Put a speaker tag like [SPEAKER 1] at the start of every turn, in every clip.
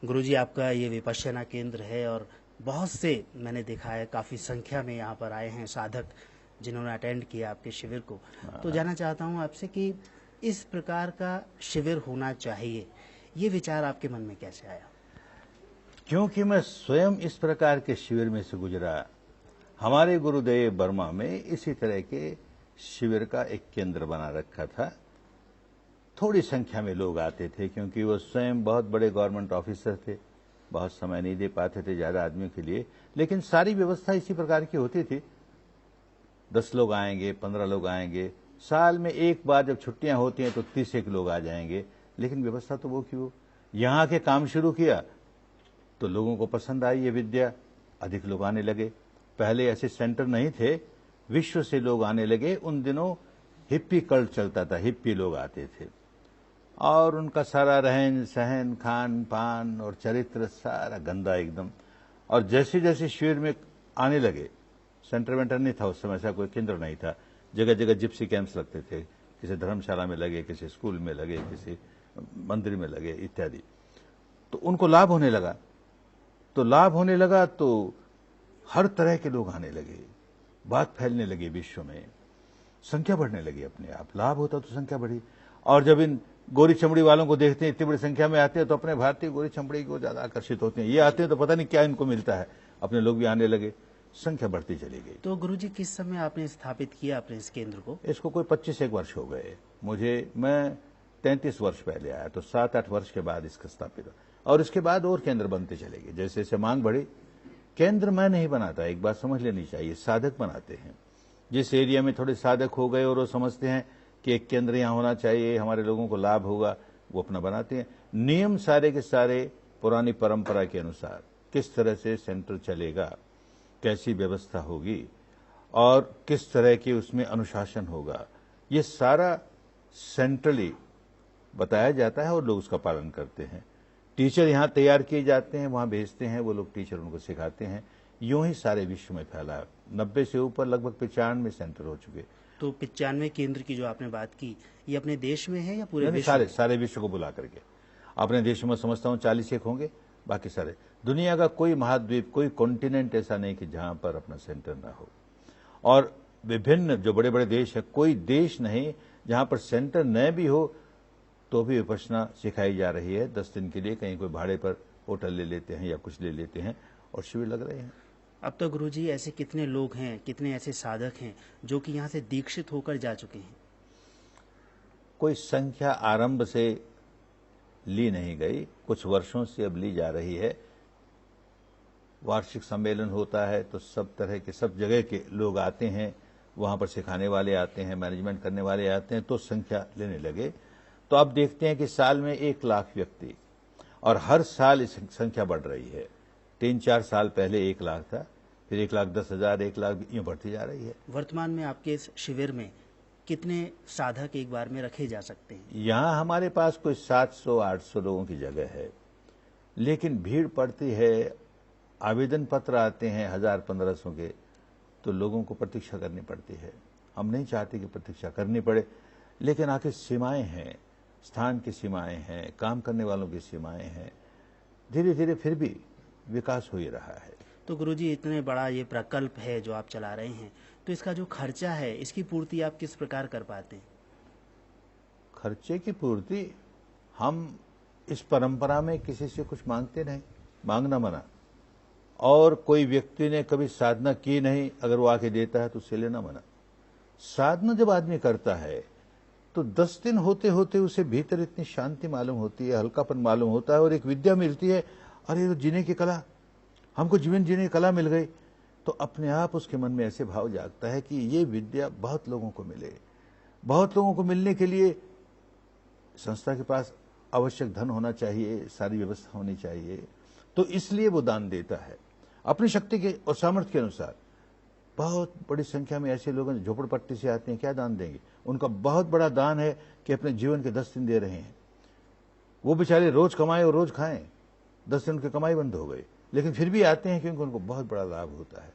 [SPEAKER 1] गुरुजी, आपका ये विपश्यना केंद्र है और बहुत से मैंने देखा है, काफ़ी संख्या में यहाँ पर आए हैं साधक जिन्होंने अटेंड किया आपके शिविर को। तो जानना चाहता हूँ आपसे कि इस प्रकार का शिविर होना चाहिए, ये विचार आपके मन में कैसे आया?
[SPEAKER 2] क्योंकि मैं स्वयं इस प्रकार के शिविर में से गुजरा। हमारे गुरुदेव बर्मा में इसी तरह के शिविर का एक केंद्र बना रखा था। थोड़ी संख्या में लोग आते थे क्योंकि वो स्वयं बहुत बड़े गवर्नमेंट ऑफिसर थे, बहुत समय नहीं दे पाते थे ज्यादा आदमियों के लिए, लेकिन सारी व्यवस्था इसी प्रकार की होती थी। 10 लोग आएंगे, 15 लोग आएंगे, साल में एक बार जब छुट्टियां होती हैं तो 30 लोग आ जाएंगे, लेकिन व्यवस्था तो वो की वो। यहां के काम शुरू किया तो लोगों को पसंद आई ये विद्या, अधिक लोग आने लगे। पहले ऐसे सेंटर नहीं थे, विश्व से लोग आने लगे। उन दिनों हिप्पी कल्ट चलता था, हिप्पी लोग आते थे और उनका सारा रहन सहन, खान पान और चरित्र सारा गंदा एकदम। और जैसे जैसे शिविर में आने लगे, सेंटर वेंटर नहीं था उस समय, ऐसा कोई केंद्र नहीं था, जगह जगह जिप्सी कैंप्स लगते थे, किसी धर्मशाला में लगे, किसी स्कूल में लगे, किसी मंदिर में लगे इत्यादि। तो उनको लाभ होने लगा, तो हर तरह के लोग आने लगे, बात फैलने लगी विश्व में, संख्या बढ़ने लगी अपने आप। लाभ होता तो संख्या बढ़ी। और जब इन गोरी चमड़ी वालों को देखते हैं इतनी बड़ी संख्या में आते हैं तो अपने भारतीय गोरी चमड़ी को ज्यादा आकर्षित होते हैं। ये आते हैं तो पता नहीं क्या इनको मिलता है, अपने लोग भी आने लगे, संख्या बढ़ती चली गई।
[SPEAKER 1] तो गुरुजी, किस समय आपने स्थापित किया अपने इस केंद्र को?
[SPEAKER 2] इसको कोई 25 वर्ष हो गए मुझे। मैं 33 वर्ष पहले आया, तो 7-8 वर्ष के बाद इसका स्थापित। और इसके बाद और केंद्र बनते चले गए, जैसे जैसे मांग बढ़ी। केंद्र मैं नहीं बनाता, एक बात समझ लेनी चाहिए, साधक बनाते हैं। जिस एरिया में थोड़े साधक हो गए और वो समझते हैं कि एक केंद्र यहां होना चाहिए, हमारे लोगों को लाभ होगा, वो अपना बनाते हैं। नियम सारे के सारे पुरानी परंपरा के अनुसार, किस तरह से सेंटर चलेगा, कैसी व्यवस्था होगी और किस तरह की उसमें अनुशासन होगा, ये सारा सेंट्रली बताया जाता है और लोग उसका पालन करते हैं। टीचर यहां तैयार किए जाते हैं, वहां भेजते हैं, वो लोग टीचर उनको सिखाते हैं। यूं ही सारे विश्व में फैला। 90 से ऊपर लगभग 95 सेंटर हो चुके।
[SPEAKER 1] तो 95 केंद्र की जो आपने बात की, ये अपने देश में है या पूरे विश्व
[SPEAKER 2] सारे
[SPEAKER 1] में?
[SPEAKER 2] सारे विश्व को बुला करके। अपने देश में समझता हूं 40 होंगे, बाकी सारे दुनिया का कोई महाद्वीप, कोई कॉन्टिनेंट ऐसा नहीं कि जहां पर अपना सेंटर ना हो। और विभिन्न जो बड़े बड़े देश है, कोई देश नहीं जहां पर सेंटर न भी हो तो भी विपश्यना सिखाई जा रही है 10 दिन के लिए। कहीं कोई भाड़े पर होटल ले लेते हैं या कुछ ले लेते हैं और शिविर लग रहे हैं।
[SPEAKER 1] अब तो गुरुजी, ऐसे कितने लोग हैं, कितने ऐसे साधक हैं जो कि यहाँ से दीक्षित होकर जा चुके हैं?
[SPEAKER 2] कोई संख्या आरंभ से ली नहीं गई, कुछ वर्षों से अब ली जा रही है। वार्षिक सम्मेलन होता है तो सब तरह के, सब जगह के लोग आते हैं, वहां पर सिखाने वाले आते हैं, मैनेजमेंट करने वाले आते हैं, तो संख्या लेने लगे। तो अब देखते हैं कि साल में 1 लाख व्यक्ति, और हर साल इस संख्या बढ़ रही है। 3-4 साल पहले 1 लाख था, फिर 1,10,000, 1 लाख, यूं बढ़ती जा रही है।
[SPEAKER 1] वर्तमान में आपके इस शिविर में कितने साधक एक बार में रखे जा सकते हैं?
[SPEAKER 2] यहां हमारे पास कोई 700-800 लोगों की जगह है, लेकिन भीड़ पड़ती है। आवेदन पत्र आते हैं 1000-1500 के, तो लोगों को प्रतीक्षा करनी पड़ती है। हम नहीं चाहते कि प्रतीक्षा करनी पड़े, लेकिन आखिर सीमाएं हैं, स्थान की सीमाएं हैं, काम करने वालों की सीमाएं हैं। धीरे धीरे फिर भी विकास हो ही रहा है।
[SPEAKER 1] तो गुरुजी, इतने बड़ा ये प्रकल्प है जो आप चला रहे हैं, तो इसका जो खर्चा है, इसकी पूर्ति आप किस प्रकार कर पाते हैं?
[SPEAKER 2] खर्चे की पूर्ति हम इस परंपरा में किसी से कुछ मांगते नहीं, मांगना मना। और कोई व्यक्ति ने कभी साधना की नहीं, अगर वो आके देता है तो उससे लेना मना। साधना जब आदमी करता है तो 10 दिन होते होते उसे भीतर इतनी शांति मालूम होती है, हल्कापन मालूम होता है और एक विद्या मिलती है। अरे तो जीने की कला, हमको जीवन जीने की कला मिल गई। तो अपने आप उसके मन में ऐसे भाव जागता है कि ये विद्या बहुत लोगों को मिले। बहुत लोगों को मिलने के लिए संस्था के पास आवश्यक धन होना चाहिए, सारी व्यवस्था होनी चाहिए, तो इसलिए वो दान देता है अपनी शक्ति के और सामर्थ्य के अनुसार। बहुत बड़ी संख्या में ऐसे लोग हैं झोपड़पट्टी से आते हैं, क्या दान देंगे? उनका बहुत बड़ा दान है कि अपने जीवन के 10 दिन दे रहे हैं। वो बेचारे रोज कमाएं और रोज खाएं, 10 दिन की कमाई बंद हो गई, लेकिन फिर भी आते हैं क्योंकि उनको बहुत बड़ा लाभ होता है।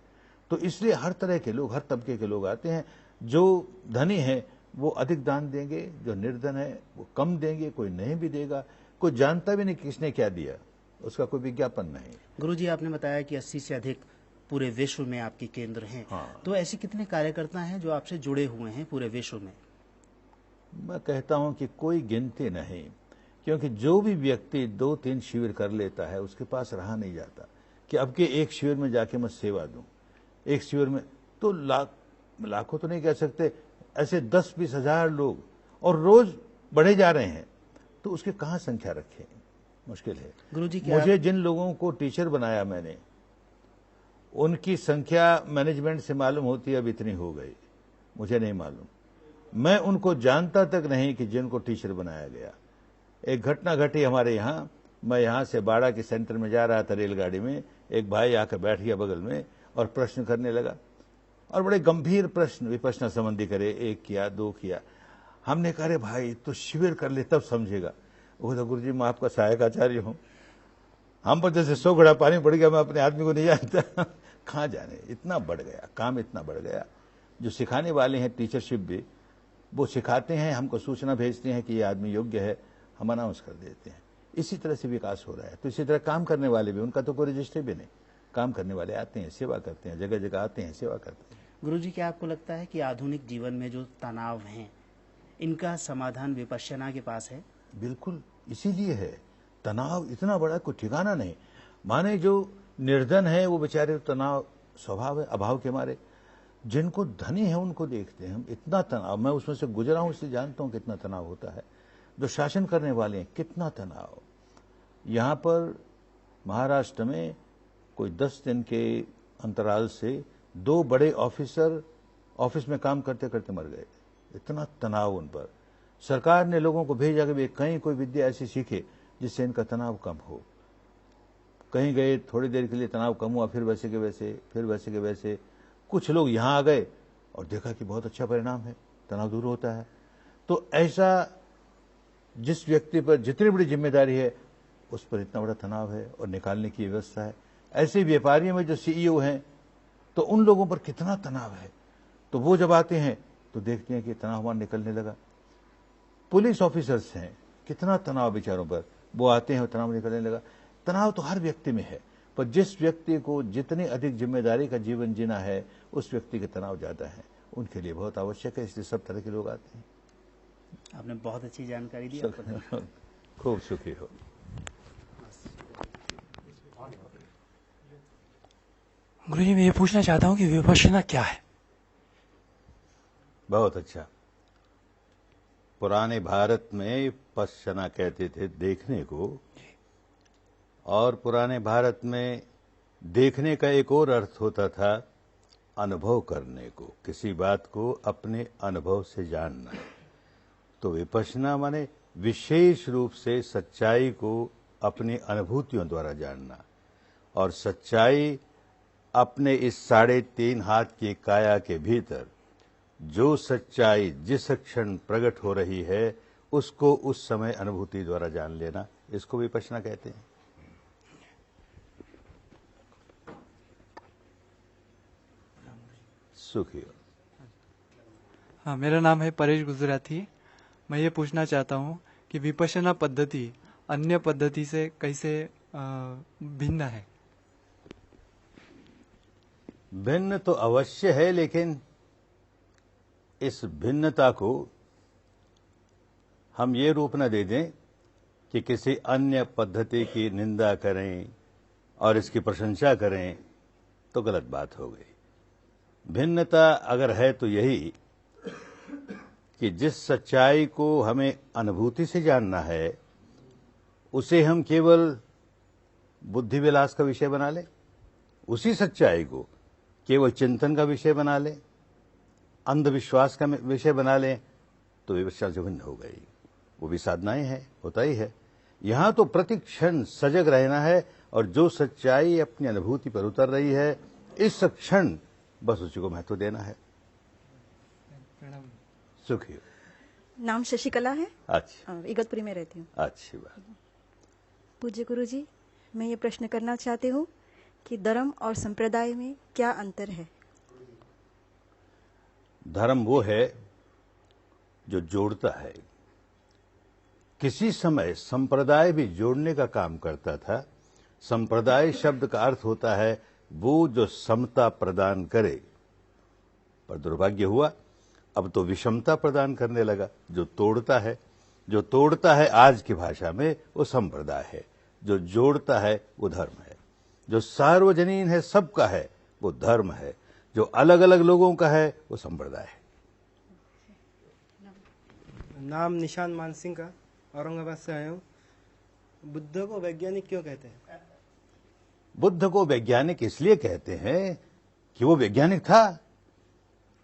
[SPEAKER 2] तो इसलिए हर तरह के लोग, हर तबके के लोग आते हैं। जो धनी है वो अधिक दान देंगे, जो निर्धन है वो कम देंगे, कोई नहीं भी देगा, कोई जानता भी नहीं किसने क्या दिया। उसका कोई विज्ञापन नहीं।
[SPEAKER 1] गुरुजी, आपने बताया कि 80 से अधिक पूरे विश्व में आपके केंद्र हैं।
[SPEAKER 2] हाँ।
[SPEAKER 1] तो ऐसे कितने कार्यकर्ता हैं जो आपसे जुड़े हुए हैं पूरे विश्व में?
[SPEAKER 2] मैं कहता हूं कि कोई गिनती नहीं, क्योंकि जो भी व्यक्ति 2-3 शिविर कर लेता है उसके पास रहा नहीं जाता कि अब के एक शिविर में जाके मैं सेवा दूं। एक शिविर में तो लाखों तो नहीं कह सकते, ऐसे 10-20 हजार लोग और रोज बढ़े जा रहे हैं, तो उसकी कहां संख्या रखें, मुश्किल है।
[SPEAKER 1] गुरुजी,
[SPEAKER 2] मुझे जिन लोगों को टीचर बनाया मैंने, उनकी संख्या मैनेजमेंट से मालूम होती है अब इतनी हो गई, मुझे नहीं मालूम। मैं उनको जानता तक नहीं कि जिनको टीचर बनाया गया। एक घटना घटी हमारे यहाँ, मैं यहाँ से बाड़ा के सेंटर में जा रहा था रेलगाड़ी में, एक भाई आकर बैठ गया बगल में और प्रश्न करने लगा, और बड़े गंभीर प्रश्न विपश्यना संबंधी करे, 1 किया 2 किया। हमने कहा, अरे भाई तो शिविर कर ले तब समझेगा। वो तो गुरुजी मैं आपका सहायक आचार्य हूं, हम पर जैसे 100 घड़ा पानी पड़ गया, मैं अपने आदमी को नहीं जानता। कहाँ जाने, इतना बढ़ गया काम, इतना बढ़ गया। जो सिखाने वाले हैं टीचरशिप भी, वो सिखाते हैं, हमको सूचना भेजते हैं कि ये आदमी योग्य है, हम अनाउंस कर देते हैं। इसी तरह से विकास हो रहा है। तो इसी तरह काम करने वाले भी, उनका तो कोई रजिस्टर भी नहीं, काम करने वाले आते हैं, सेवा करते हैं, जगह जगह आते हैं, सेवा करते हैं।
[SPEAKER 1] गुरुजी, क्या आपको लगता है कि आधुनिक जीवन में जो तनाव हैं, इनका समाधान विपश्यना के पास है?
[SPEAKER 2] बिल्कुल, इसीलिए है। तनाव इतना बड़ा कोई ठिकाना नहीं। माने जो निर्धन है वो बेचारे तनाव स्वभाव है, अभाव के मारे। जिनको धनी है उनको देखते हैं हम, इतना तनाव, मैं उसमें से गुजरा हूं इसलिए जानता हूं कितना तनाव होता है। जो शासन करने वाले हैं, कितना तनाव। यहां पर महाराष्ट्र में कोई 10 दिन के अंतराल से 2 बड़े ऑफिसर ऑफिस में काम करते करते मर गए। इतना तनाव उन पर। सरकार ने लोगों को भेजा कि वे कहीं कोई विद्या ऐसी सीखे जिससे इनका तनाव कम हो। कहीं गए, थोड़ी देर के लिए तनाव कम हुआ, फिर वैसे के वैसे, फिर वैसे के वैसे। कुछ लोग यहां आ गए और देखा कि बहुत अच्छा परिणाम है, तनाव दूर होता है। तो ऐसा जिस व्यक्ति पर जितनी बड़ी जिम्मेदारी है उस पर इतना बड़ा तनाव है और निकालने की व्यवस्था है। ऐसे व्यापारियों में जो सीईओ हैं, तो उन लोगों पर कितना तनाव है। तो वो जब आते हैं तो देखते हैं कि तनाव हमारा निकलने लगा। पुलिस ऑफिसर्स हैं, कितना तनाव बेचारों पर, वो आते हैं और तनाव निकलने लगा। तनाव तो हर व्यक्ति में है, पर जिस व्यक्ति को जितनी अधिक जिम्मेदारी का जीवन जीना है उस व्यक्ति के तनाव ज्यादा है, उनके लिए बहुत आवश्यक है। इसलिए सब तरह के लोग आते हैं।
[SPEAKER 1] आपने बहुत अच्छी जानकारी दी। आपको
[SPEAKER 2] खूब सुखी हो।
[SPEAKER 3] गुरुजी, मैं ये पूछना चाहता हूँ कि विपश्यना क्या है?
[SPEAKER 2] बहुत अच्छा। पुराने भारत में विपश्यना कहते थे देखने को, और पुराने भारत में देखने का एक और अर्थ होता था अनुभव करने को, किसी बात को अपने अनुभव से जानना। तो विपश्यना माने विशेष रूप से सच्चाई को अपनी अनुभूतियों द्वारा जानना, और सच्चाई अपने इस 3.5 हाथ की काया के भीतर जो सच्चाई जिस क्षण प्रकट हो रही है उसको उस समय अनुभूति द्वारा जान लेना, इसको विपश्यना कहते हैं। सुखी हो।
[SPEAKER 3] हाँ, मेरा नाम है परेश गुजराती। मैं ये पूछना चाहता हूँ कि विपश्यना पद्धति अन्य पद्धति से कैसे भिन्न है?
[SPEAKER 2] भिन्न तो अवश्य है, लेकिन इस भिन्नता को हम ये रूप न दे दें कि किसी अन्य पद्धति की निंदा करें और इसकी प्रशंसा करें, तो गलत बात हो गई। भिन्नता अगर है तो यही कि जिस सच्चाई को हमें अनुभूति से जानना है उसे हम केवल बुद्धि विलास का विषय बना लें, उसी सच्चाई को केवल चिंतन का विषय बना लें, अंधविश्वास का विषय बना लें, तो विपश्यना जो भिन्न हो गई। वो भी साधनाएं हैं, होता ही है। यहां तो प्रति क्षण सजग रहना है, और जो सच्चाई अपनी अनुभूति पर उतर रही है इस क्षण बस उसी को महत्व देना है। सुखी हो।
[SPEAKER 4] नाम शशिकला है।
[SPEAKER 2] अच्छा,
[SPEAKER 4] इगतपुरी में रहती हूँ।
[SPEAKER 2] अच्छी बात।
[SPEAKER 4] पूज्य गुरुजी, मैं ये प्रश्न करना चाहती हूँ कि धर्म और संप्रदाय में क्या अंतर है?
[SPEAKER 2] धर्म वो है जो जोड़ता है। किसी समय संप्रदाय भी जोड़ने का काम करता था, संप्रदाय शब्द का अर्थ होता है वो जो समता प्रदान करे, पर दुर्भाग्य हुआ अब तो विषमता प्रदान करने लगा। जो तोड़ता है आज की भाषा में वो संप्रदाय है, जो जोड़ता है वो धर्म है, जो सार्वजनीन है, सबका है, वो धर्म है, जो अलग अलग लोगों का है वो संप्रदाय है।
[SPEAKER 5] नाम निशान मानसिंह का, औरंगाबाद से आया हूँ। बुद्ध को वैज्ञानिक क्यों कहते हैं?
[SPEAKER 2] बुद्ध को वैज्ञानिक इसलिए कहते हैं कि वो वैज्ञानिक था।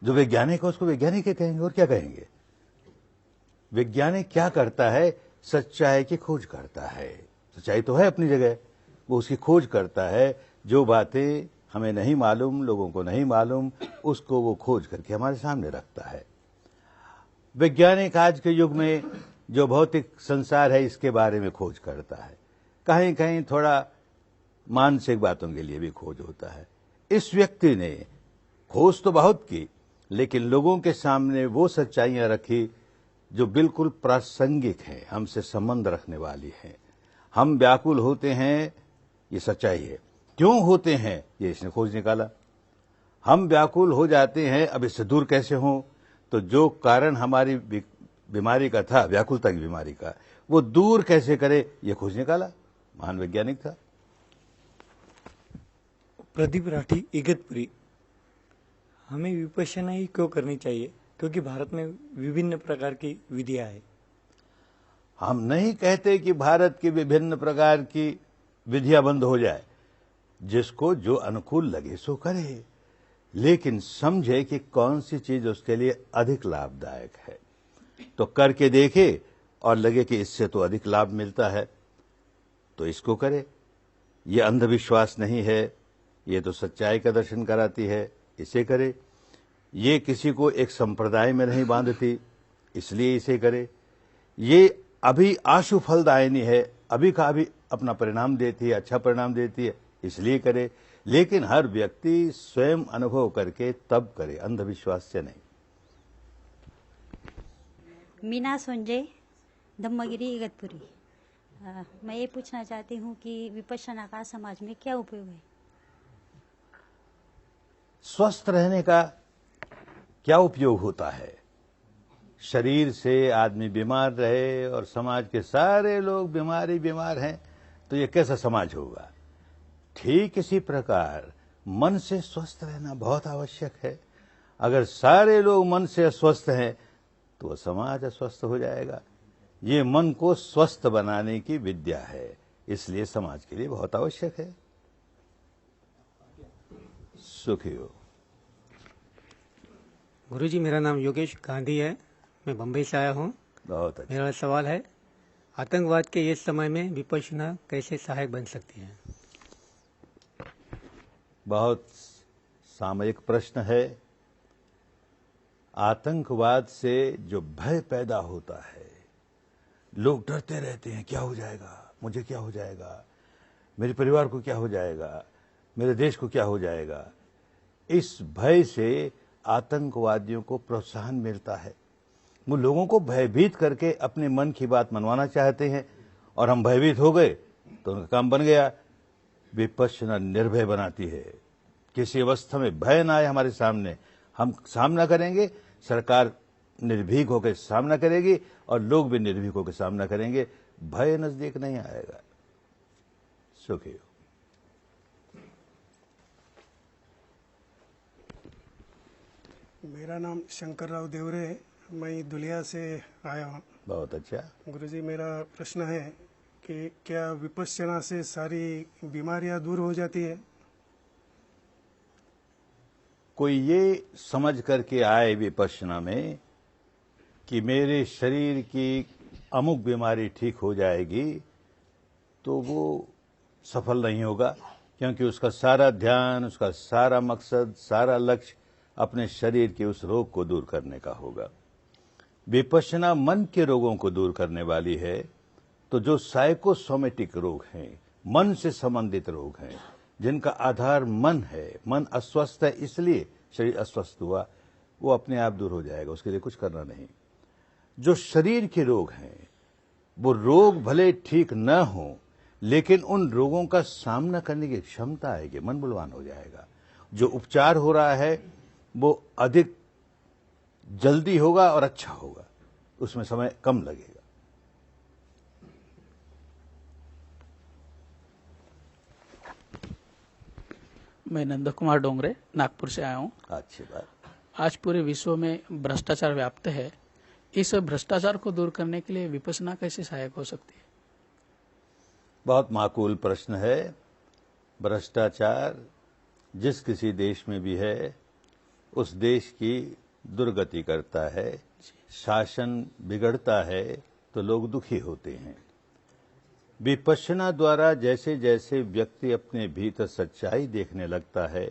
[SPEAKER 2] जो वैज्ञानिक है उसको वैज्ञानिक ही कहेंगे, और क्या कहेंगे। वैज्ञानिक क्या करता है? सच्चाई की खोज करता है। सच्चाई तो है अपनी जगह, वो उसकी खोज करता है। जो बातें हमें नहीं मालूम, लोगों को नहीं मालूम, उसको वो खोज करके हमारे सामने रखता है। वैज्ञानिक आज के युग में जो भौतिक संसार है इसके बारे में खोज करता है। कहीं कहीं थोड़ा मानसिक बातों के लिए भी खोज होता है। इस व्यक्ति ने खोज तो बहुत की, लेकिन लोगों के सामने वो सच्चाइयां रखी जो बिल्कुल प्रासंगिक हैं, हमसे संबंध रखने वाली हैं। हम व्याकुल होते हैं, ये सच्चाई है। क्यों होते हैं, ये इसने खोज निकाला। हम व्याकुल हो जाते हैं, अब इससे दूर कैसे हों? तो जो कारण हमारी बीमारी का था, व्याकुलता की बीमारी का, वो दूर कैसे करे, ये खोज निकाला। महान वैज्ञानिक था।
[SPEAKER 6] प्रदीप राठी, इगतपुरी। हमें विपश्यना ही क्यों करनी चाहिए? क्योंकि भारत में विभिन्न प्रकार की विधियां है।
[SPEAKER 2] हम नहीं कहते कि भारत की विभिन्न प्रकार की विधियां बंद हो जाए, जिसको जो अनुकूल लगे सो करे, लेकिन समझे कि कौन सी चीज उसके लिए अधिक लाभदायक है। तो करके देखे और लगे कि इससे तो अधिक लाभ मिलता है तो इसको करे। ये अंधविश्वास नहीं है, ये तो सच्चाई का दर्शन कराती है, इसे करे। ये किसी को एक संप्रदाय में नहीं बांधती, इसलिए इसे करे। ये अभी आशु फलदायिनी है, अभी का अभी अपना परिणाम देती है, अच्छा परिणाम देती है, इसलिए करे। लेकिन हर व्यक्ति स्वयं अनुभव करके तब करे, अंधविश्वास से नहीं।
[SPEAKER 7] मीना संजय, धम्मगिरी, इगतपुरी। मैं ये पूछना चाहती हूँ कि विपश्यना का समाज में क्या उपयोग है?
[SPEAKER 2] स्वस्थ रहने का क्या उपयोग होता है? शरीर से आदमी बीमार रहे और समाज के सारे लोग बीमार हैं, तो ये कैसा समाज होगा? ठीक इसी प्रकार मन से स्वस्थ रहना बहुत आवश्यक है। अगर सारे लोग मन से अस्वस्थ हैं तो वह समाज अस्वस्थ हो जाएगा। ये मन को स्वस्थ बनाने की विद्या है, इसलिए समाज के लिए बहुत आवश्यक है। सुखी हो।
[SPEAKER 8] गुरुजी, मेरा नाम योगेश गांधी है, मैं बम्बई से आया हूँ।
[SPEAKER 2] बहुत अच्छा।
[SPEAKER 8] मेरा सवाल है, आतंकवाद के इस समय में विपश्यना कैसे सहायक बन सकती है?
[SPEAKER 2] बहुत सामयिक प्रश्न है। आतंकवाद से जो भय पैदा होता है, लोग डरते रहते हैं, क्या हो जाएगा, मुझे क्या हो जाएगा, मेरे परिवार को क्या हो जाएगा, मेरे देश को क्या हो जाएगा। इस भय से आतंकवादियों को प्रोत्साहन मिलता है। वो लोगों को भयभीत करके अपने मन की बात मनवाना चाहते हैं, और हम भयभीत हो गए तो उनका काम बन गया। विपश्यना निर्भय बनाती है। किसी अवस्था में भय ना आए हमारे सामने, हम सामना करेंगे, सरकार निर्भीक होकर सामना करेगी और लोग भी निर्भीक होकर सामना करेंगे। भय नजदीक नहीं आएगा। सुखी हो।
[SPEAKER 9] मेरा नाम शंकर राव देवरे है, मैं दुलिया से आया हूँ।
[SPEAKER 2] बहुत अच्छा।
[SPEAKER 9] गुरुजी, मेरा प्रश्न है कि क्या विपश्यना से सारी बीमारियां दूर हो जाती है?
[SPEAKER 2] कोई ये समझ करके आए विपश्यना में कि मेरे शरीर की अमुक बीमारी ठीक हो जाएगी, तो वो सफल नहीं होगा, क्योंकि उसका सारा ध्यान, उसका सारा मकसद, सारा लक्ष्य अपने शरीर के उस रोग को दूर करने का होगा। विपश्यना मन के रोगों को दूर करने वाली है। तो जो साइकोसोमेटिक रोग हैं, मन से संबंधित रोग हैं, जिनका आधार मन है, मन अस्वस्थ है इसलिए शरीर अस्वस्थ हुआ, वो अपने आप दूर हो जाएगा, उसके लिए कुछ करना नहीं। जो शरीर के रोग हैं, वो रोग भले ठीक न हो, लेकिन उन रोगों का सामना करने की क्षमता आएगी, मन बलवान हो जाएगा। जो उपचार हो रहा है वो अधिक जल्दी होगा और अच्छा होगा, उसमें समय कम लगेगा।
[SPEAKER 10] मैं नंद कुमार डोंगरे नागपुर से आया हूँ।
[SPEAKER 2] अच्छी बात।
[SPEAKER 10] आज पूरे विश्व में भ्रष्टाचार व्याप्त है। इस भ्रष्टाचार को दूर करने के लिए विपश्यना कैसे सहायक हो सकती है?
[SPEAKER 2] बहुत माकूल प्रश्न है। भ्रष्टाचार जिस किसी देश में भी है उस देश की दुर्गति करता है, शासन बिगड़ता है तो लोग दुखी होते हैं। विपश्यना द्वारा जैसे जैसे व्यक्ति अपने भीतर सच्चाई देखने लगता है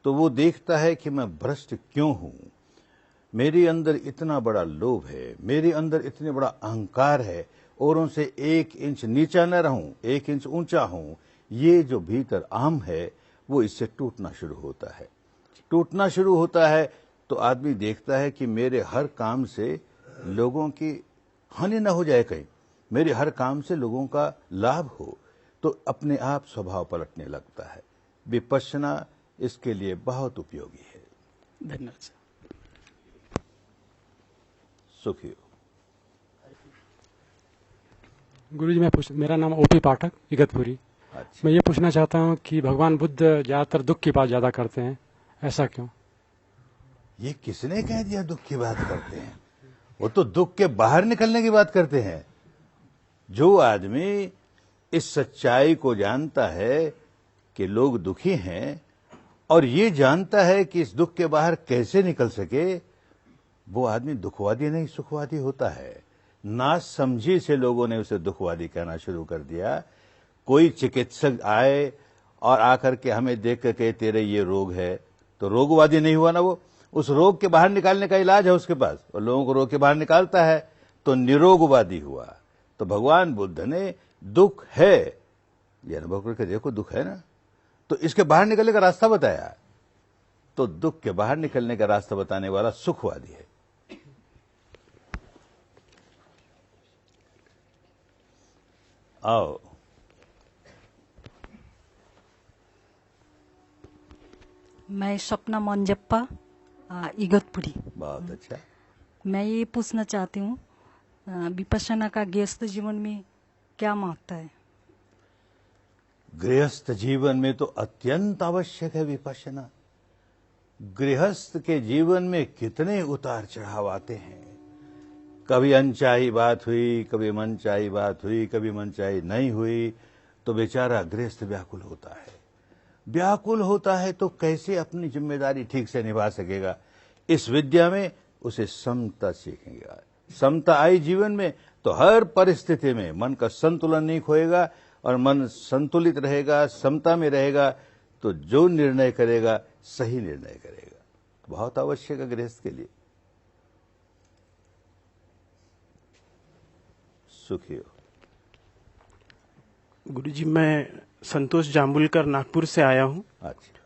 [SPEAKER 2] तो वो देखता है कि मैं भ्रष्ट क्यों हूं, मेरे अंदर इतना बड़ा लोभ है, मेरे अंदर इतने बड़ा अहंकार है, औरों से 1 इंच नीचा न रहूं, 1 इंच ऊंचा हूं। ये जो भीतर आम है वो इससे टूटना शुरू होता है। टूटना शुरू होता है तो आदमी देखता है कि मेरे हर काम से लोगों की हानि न हो जाए, कहीं मेरे हर काम से लोगों का लाभ हो, तो अपने आप स्वभाव पलटने लगता है। विपश्यना इसके लिए बहुत उपयोगी है।
[SPEAKER 10] धन्यवाद सर।
[SPEAKER 2] सुखी हो।
[SPEAKER 11] गुरुजी मेरा नाम ओपी पाठक, इगतपुरी।
[SPEAKER 2] अच्छा।
[SPEAKER 11] मैं ये पूछना चाहता हूँ कि भगवान बुद्ध ज्यादातर दुख की बात ज्यादा करते हैं, ऐसा क्यों?
[SPEAKER 2] ये किसने कह दिया दुख की बात करते हैं? वो तो दुख के बाहर निकलने की बात करते हैं। जो आदमी इस सच्चाई को जानता है कि लोग दुखी हैं और ये जानता है कि इस दुख के बाहर कैसे निकल सके, वो आदमी दुखवादी नहीं सुखवादी होता है। ना समझी से लोगों ने उसे दुखवादी कहना शुरू कर दिया। कोई चिकित्सक आए और आकर के हमें देख कर के तेरे ये रोग है, तो रोगवादी नहीं हुआ ना वो। उस रोग के बाहर निकालने का इलाज है उसके पास, और लोगों को रोग के बाहर निकालता है, तो निरोगवादी हुआ। तो भगवान बुद्ध ने दुख है ये अनुभव करके देखो, दुख है ना, तो इसके बाहर निकलने का रास्ता बताया। तो दुख के बाहर निकलने का रास्ता बताने वाला सुखवादी है। आओ।
[SPEAKER 12] मैं सपना मंजप्पा, इगतपुरी।
[SPEAKER 2] बहुत अच्छा।
[SPEAKER 12] मैं ये पूछना चाहती हूँ, विपश्यना का गृहस्थ जीवन में क्या महत्व है?
[SPEAKER 2] गृहस्थ जीवन में तो अत्यंत आवश्यक है विपश्यना। गृहस्थ के जीवन में कितने उतार चढ़ाव आते हैं। कभी अनचाही बात हुई, कभी मनचाही बात हुई, कभी मनचाही नहीं हुई, तो बेचारा गृहस्थ व्याकुल होता है। व्याकुल होता है तो कैसे अपनी जिम्मेदारी ठीक से निभा सकेगा। इस विद्या में उसे समता सीखेगा। समता आई जीवन में तो हर परिस्थिति में मन का संतुलन नहीं खोएगा, और मन संतुलित रहेगा, समता में रहेगा, तो जो निर्णय करेगा सही निर्णय करेगा। बहुत आवश्यक है गृहस्थ के लिए। सुखी हो।
[SPEAKER 9] गुरुजी मैं संतोष जाम्बुलकर नागपुर से आया हूँ।
[SPEAKER 2] अच्छा।